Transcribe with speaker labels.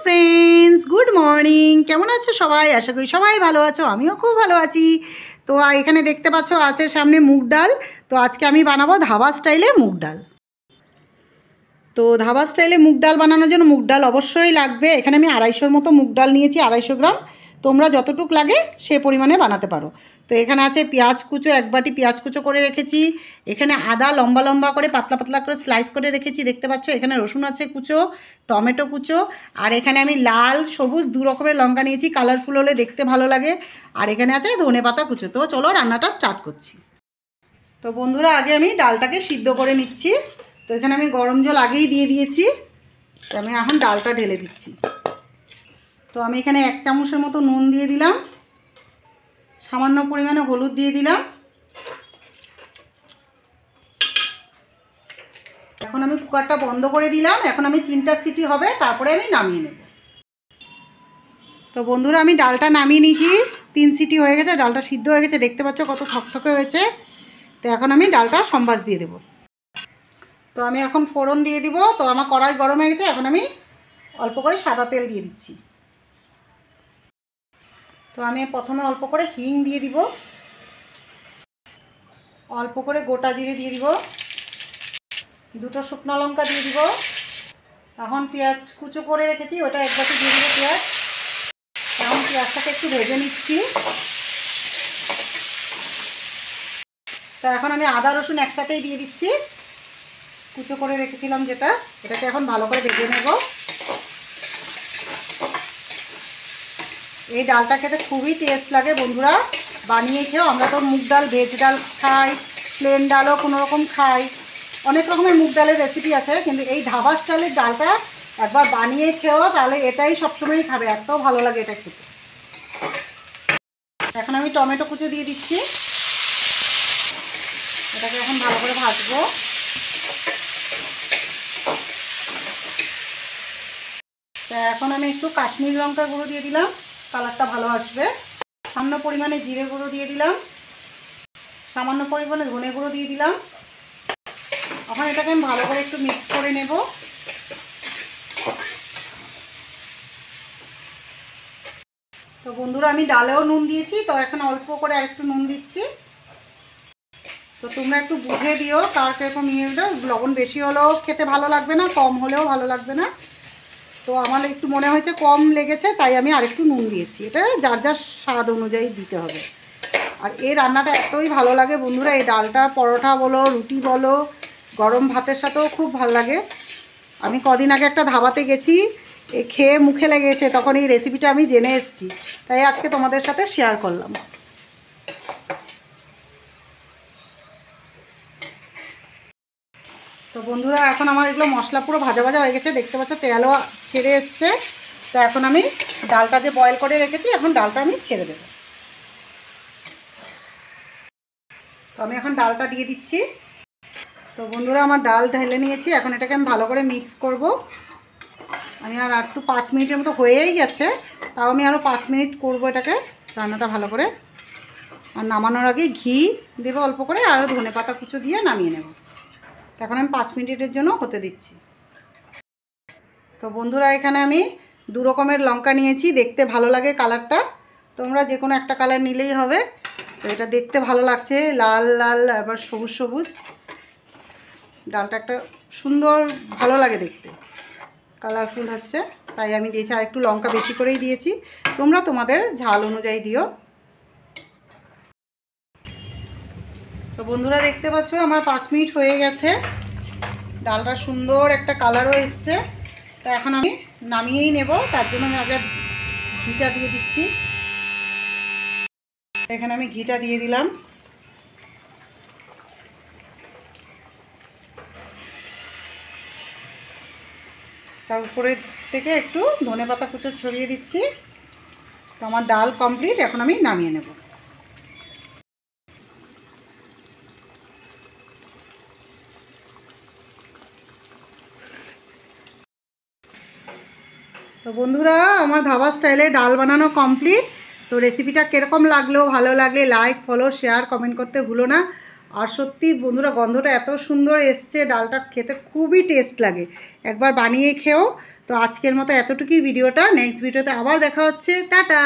Speaker 1: Friends, good morning. কেমন আছো সবাই? আশা করি সবাই ভালো আছো, আমিও খুব ভালো আছি। তো এখানে দেখতে পাচ্ছ আছে সামনে মুগ ডাল। তো আজকে আমি বানাবো ধাবা স্টাইলে মুগ ডাল। তো ধাবা স্টাইলে মুগ ডাল বানানোর জন্য মুগ ডাল অবশ্যই লাগবে। এখানে আমি 250 মতো মুগ ডাল নিয়েছি, 250 গ্রাম। তোমরা যতটুক লাগে সে পরিমাণে বানাতে পারো। তো এখানে আছে পেঁয়াজ কুচো, 1 বাটি পেঁয়াজ কুচো করে রেখেছি। এখানে আদা লম্বা লম্বা করে পাতলা পাতলা করে স্লাইস করে রেখেছি, দেখতে পাচ্ছ। এখানে রসুন আছে কুচো, টমেটো কুচো, আর এখানে আমি লাল সবুজ 2 রকমের লঙ্কা নিয়েছি, কালারফুল হলে দেখতে ভালো লাগে। আর এখানে আছে ধনে পাতা কুচো। তো চলো রান্নাটা স্টার্ট করছি। তো বন্ধুরা, আগে আমি ডালটাকে সিদ্ধ করে নিচ্ছি। তো এখানে আমি গরম জল আগেই দিয়ে দিয়েছি। তো আমি এখন ডালটা ঢেলে দিচ্ছি। তো আমি এখানে 1 চামচের মতো নুন দিয়ে দিলাম, সামান্য পরিমাণে হলুদ দিয়ে দিলাম। এখন আমি কুকারটা বন্ধ করে দিলাম। এখন আমি 3টা সিটি হবে, তারপরে আমি নামিয়ে নেব। তো বন্ধুরা, আমি ডালটা নামিয়ে নিয়েছি। 3 সিটি হয়ে গেছে, ডালটা সিদ্ধ হয়ে গেছে, দেখতে পাচ্ছ কত থকথকে হয়েছে। তো এখন আমি ডালটা সম্বাস দিয়ে দেব। তো আমি এখন ফোড়ন দিয়ে দিব। তো আমার কড়াই গরম হয়ে গেছে, এখন আমি অল্প করে সাদা তেল দিয়ে দিচ্ছি। তো আমি প্রথমে অল্প করে হিং দিয়ে দিব, অল্প করে গোটা জিরে দিয়ে দিব, 2টো শুকনো লঙ্কা দিয়ে দিব। এখন পেঁয়াজ কুচো করে রেখেছি, ওটা 1 বাটি দিয়ে দিব পেঁয়াজ। এখন পেঁয়াজটাকে একটু ভেজে নিচ্ছি। তো এখন আমি আদা রসুন একসাথেই দিয়ে দিচ্ছি, কুচো করে রেখেছিলাম যেটা। এটাকে এখন ভালো করে ভেজে নেব। এই ডালটা খেতে খুবই টেস্ট লাগে বন্ধুরা, বানিয়ে খেও। আমরা তো মুগ ডাল, ভেজ ডাল খাই, প্লেন ডালও কোনো রকম খাই, অনেক রকমের মুগ ডালের রেসিপি আছে। কিন্তু এই ধাবা স্টাইলের ডালটা একবার বানিয়ে খেও, তাহলে এটাই সবসময়ই খাবে, এত ভালো লাগে এটা খেতে। এখন আমি টমেটো কুচো দিয়ে দিচ্ছি, এটাকে এখন ভালো করে ভাজবো। তা এখন আমি একটু কাশ্মীরি লঙ্কা গুঁড়ো দিয়ে দিলাম, কালারটা ভালো আসবে। সামান্য পরিমাণে জিরে গুঁড়ো দিয়ে দিলাম, সামান্য পরিমাণে ধনে গুঁড়ো দিয়ে দিলাম। এখন এটাকে আমি ভালো করে একটু মিক্স করে নেব। তো বন্ধুরা, আমি ডালেও নুন দিয়েছি, তো এখন অল্প করে আরেকটু নুন দিচ্ছি। তো তোমরা একটু বুঝে দিও কার কিরকম লবণ বেশি হলেও খেতে ভালো লাগবে না, কম হলেও ভালো লাগবে না। তো আমার একটু মনে হয়েছে কম লেগেছে, তাই আমি আরেকটু নুন দিয়েছি। এটা যার যার স্বাদ অনুযায়ী দিতে হবে। আর এই রান্নাটা এতই ভালো লাগে বন্ধুরা, এই ডালটা পরোটা বলো, রুটি বলো, গরম ভাতের সাথেও খুব ভালো লাগে। আমি কদিন আগে একটা ধাবাতে গেছি, খেয়ে মুখে লেগেছে, তখন এই রেসিপিটা আমি জেনে এসেছি, তাই আজকে তোমাদের সাথে শেয়ার করলাম। তো বন্ধুরা, এখন আমার এগুলো মশলা পুরো ভাজা ভাজা হয়ে গেছে, দেখতে পাচ্ছ তেলও ছেড়ে এসছে। তো এখন আমি ডালটা যে বয়েল করে রেখেছি, এখন ডালটা আমি ছেড়ে দেবো। তো আমি এখন ডালটা দিয়ে দিচ্ছি। তো বন্ধুরা, আমার ডাল ঢেলে নিয়েছি, এখন এটাকে আমি ভালো করে মিক্স করব। আমি আর একটু 5 মিনিটের মতো হয়েই গেছে, তাও আমি আরও 5 মিনিট করব এটাকে, রান্নাটা ভালো করে। আর নামানোর আগে ঘি দেবো অল্প করে, আর ধনে পাতা কুচো দিয়ে নামিয়ে নেব। এখন আমি 5 মিনিটের জন্য হতে দিচ্ছি। তো বন্ধুরা, এখানে আমি 2 রকমের লঙ্কা নিয়েছি, দেখতে ভালো লাগে কালারটা। তোমরা যে কোনো একটা কালার নিলেই হবে। তো এটা দেখতে ভালো লাগছে, লাল লাল আবার সবুজ সবুজ। ডালটা একটা সুন্দর ভালো লাগে দেখতে, কালারফুল হচ্ছে, তাই আমি দিয়েছি। আর একটু লঙ্কা বেশি করেই দিয়েছি, তোমরা তোমাদের ঝাল অনুযায়ী দিও। তো বন্ধুরা, দেখতে পাচ্ছ আমার 5 মিনিট হয়ে গেছে, ডালটা সুন্দর একটা কালারও এসছে। তো এখন আমি নামিয়েই নেব, তার জন্য আমি আগে ঘিটা দিয়ে দিচ্ছি। এখানে আমি ঘিটা দিয়ে দিলাম। তার উপরে থেকে একটু ধনেপাতা কুচো ছড়িয়ে দিচ্ছি। তো আমার ডাল কমপ্লিট, এখন আমি নামিয়ে নেব। তো বন্ধুরা, আমার ধাবা স্টাইলে ডাল বানানো কমপ্লিট। তো রেসিপিটা কীরকম লাগলো, ভালো লাগলে লাইক, ফলো, শেয়ার, কমেন্ট করতে ভুলো না। আর সত্যি বন্ধুরা, গন্ধটা এত সুন্দর এসছে, ডালটা খেতে খুবই টেস্ট লাগে, একবার বানিয়ে খেও। তো আজকের মতো এতটুকুই ভিডিওটা, নেক্সট ভিডিওতে আবার দেখা হচ্ছে, টাটা।